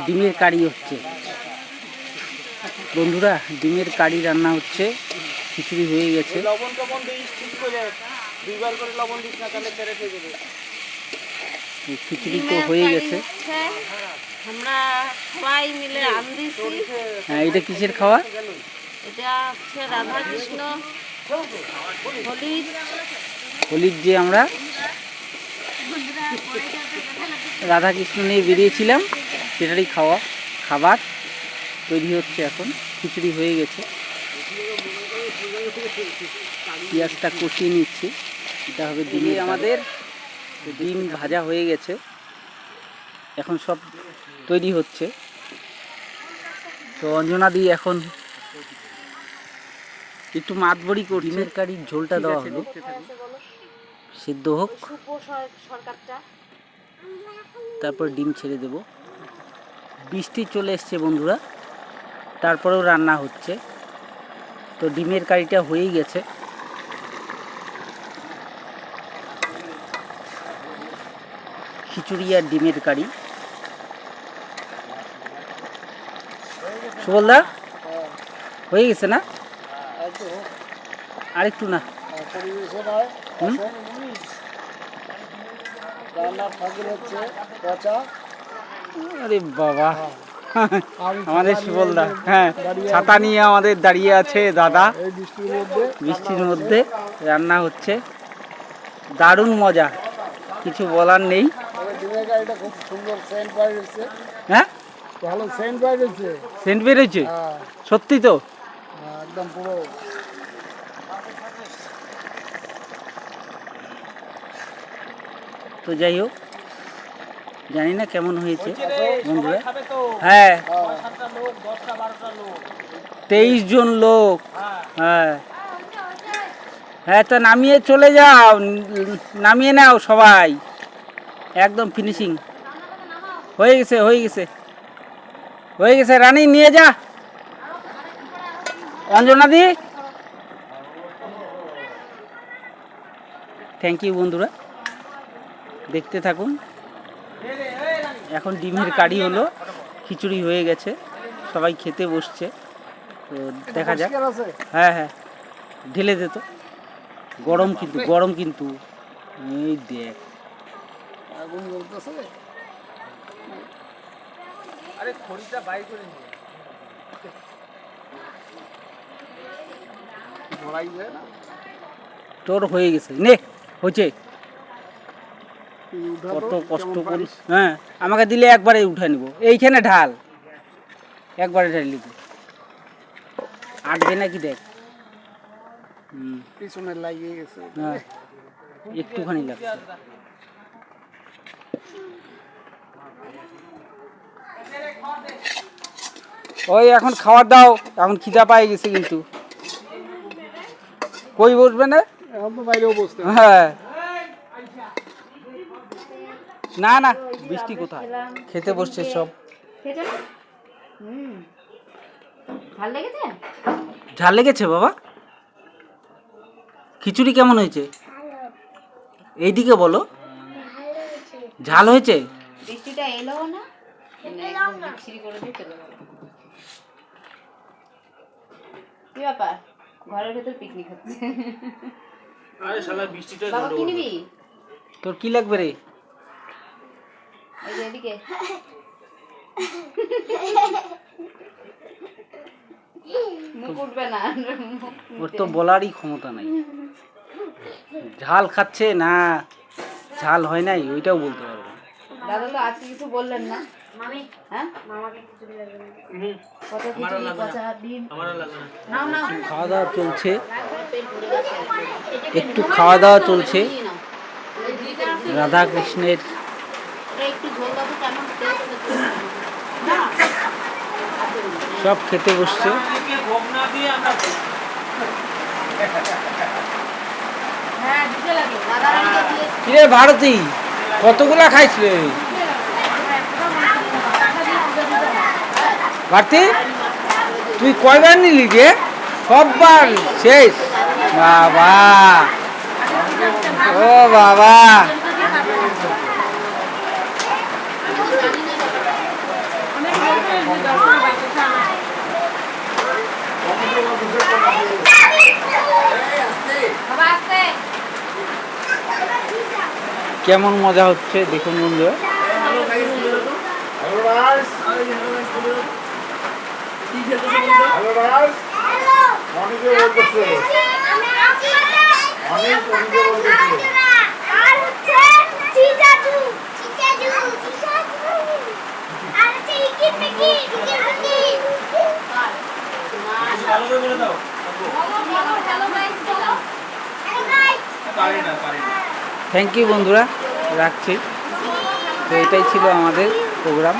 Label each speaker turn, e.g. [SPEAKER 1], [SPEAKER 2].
[SPEAKER 1] ডিমের কারি হচ্ছে বন্ধুরা, ডিমের কারি রান্না হচ্ছে, খিচুড়ি হয়ে গেছে। খিচুড়ি তো হয়ে গেছে।
[SPEAKER 2] আমরা সবাই মিলে আম দিছি।
[SPEAKER 1] হ্যাঁ, এটা কিসের খাওয়া?
[SPEAKER 2] এটা হচ্ছে রাধা কৃষ্ণ
[SPEAKER 1] হোলির যে আমরা রাধা কৃষ্ণ নিয়ে বেরিয়েছিলাম সেটারই খাবার তৈরি হচ্ছে এখন। খিচুড়ি হয়ে গেছে, পেঁয়াজটা কষিয়ে নিচ্ছি। এটা হবে ডিমের, আমাদের ডিম ভাজা হয়ে গেছে, এখন সব তৈরি হচ্ছে। তো অঞ্জনা দি এখন একটু মাতবড়ি করে ডিমের কারির ঝোলটা দেওয়া হলো, সিদ্ধ হোক, তারপর ডিম ছেড়ে দেব। বৃষ্টি চলে এসছে বন্ধুরা, তারপরেও রান্না হচ্ছে। তো ডিমের কারিটা হয়েই গেছে। খিচুড়ি আর ডিমের কারি। সুবলদা হয়ে গেছে না? আরেকটু না? আরে বাবা, আমাদের সুবলদা, হ্যাঁ, ছাতা নিয়ে আমাদের দাঁড়িয়ে আছে দাদা। বৃষ্টির মধ্যে রান্না হচ্ছে, দারুণ মজা, কিছু বলার নেই। হ্যাঁ,
[SPEAKER 3] ভালো সেন্ট বেরিয়েছে।
[SPEAKER 1] সেন্ট বেরিয়েছে সত্যি তো,
[SPEAKER 3] একদম পুরো।
[SPEAKER 1] তো যাই হোক, জানি না কেমন হয়েছে বন্ধুরা। হ্যাঁ, 23 জন লোক। হ্যাঁ হ্যাঁ, তো নামিয়ে চলে যাও, নামিয়ে নাও সবাই, একদম ফিনিশিং হয়ে গেছে, হয়ে গেছে, হয়ে গেছে। রানী নিয়ে যা, অঞ্জনা দি। থ্যাংক ইউ বন্ধুরা, দেখতে থাকুন। এখন ডিমের কারি হলো, খিচুড়ি হয়ে গেছে, সবাই খেতে বসছে। তো দেখা যাক। হ্যাঁ হ্যাঁ, ঢেলে দে তো। গরম কিন্তু, গরম কিন্তু, এই দেখ
[SPEAKER 3] আগুন জ্বলতেছে।
[SPEAKER 4] আরে খড়িটা বাইর করে নিয়ে
[SPEAKER 3] ধরাই যায় না।
[SPEAKER 1] তোর হয়ে গেছে, নে হয়েছে। কত কষ্ট করি। হ্যাঁ, আমাকে দিলে একবারে উঠে নিব। এইখানে ঢাল, একবারে ঢাল নিব, আটবে নাকি দেখ।
[SPEAKER 3] পিছনে লাগিয়ে গেছে।
[SPEAKER 1] হ্যাঁ, একটুখানি লাগছে। ওই এখন খাবার দাও, এখন খিদা পাই গেছে কিন্তু। কই বসবে না?
[SPEAKER 3] এখন তো বাইরেও বসতে।
[SPEAKER 1] হ্যাঁ, না না, বৃষ্টি কোথায়, খেতে বসছে সব। ঝাল লেগেছে বাবা? খিচুড়ি কেমন হয়েছে? এইদিকে বলো, ঝাল হয়েছে?
[SPEAKER 2] বৃষ্টিটা এলো না, বিক্রি করে দিয়ে চলে গেল। কি ব্যাপার, ঘরের ভেতর পিকনিক হচ্ছে।
[SPEAKER 4] আরে শালা বৃষ্টিটা
[SPEAKER 2] বাবা কি নিবি?
[SPEAKER 1] তোর কি লাগবে রে?
[SPEAKER 2] এই যে এদিকে মুখ উঠবে না,
[SPEAKER 1] ওর তো বলারই ক্ষমতা নাই। ঝাল খাচ্ছে না ঝাল হয় নাই ওইটাও বলতে পারবো না।
[SPEAKER 2] দাদা তো আজকে কিছু বললেন না। মামি, হ্যাঁ মামাকে খিচুড়ি লাগবে না। কত খিচুড়ি, পচা ডিম।
[SPEAKER 4] আমারও লাগবে না।
[SPEAKER 2] নাও নাও,
[SPEAKER 1] খাওয়া দাওয়া চলছে, একটু খাওয়া দাওয়া চলছে। রাধা কৃষ্ণের
[SPEAKER 2] একটু ঝোল দাও তো, কেমন টেস্ট হচ্ছে।
[SPEAKER 1] সব খেতে বসছে।
[SPEAKER 4] ভোগ না দিয়ে আমরা
[SPEAKER 2] হ্যাঁ দিতে লাগে, দাদা রানীকে দিয়ে।
[SPEAKER 1] কিরে ভারতী, কতগুলা খাইছিলে ভারতী? তুই কয়বার নিলি রে? সববার শেষ? বাবা, ও বাবা,
[SPEAKER 2] বাবা আসতে
[SPEAKER 1] কেমন মজা হচ্ছে দেখুন বন্ধুরা।
[SPEAKER 3] অনেকে বলতেছে অনেক অনেকে বলতেছে
[SPEAKER 5] আর হচ্ছে চিচাজু চিচাজু আর হচ্ছে ইকির মিকি
[SPEAKER 4] ভালো করে বলে দাও
[SPEAKER 2] হ্যালো গাইস বলো
[SPEAKER 4] পারি না
[SPEAKER 1] থ্যাংক ইউ বন্ধুরা, রাখছি। তো এটাই ছিল আমাদের প্রোগ্রাম।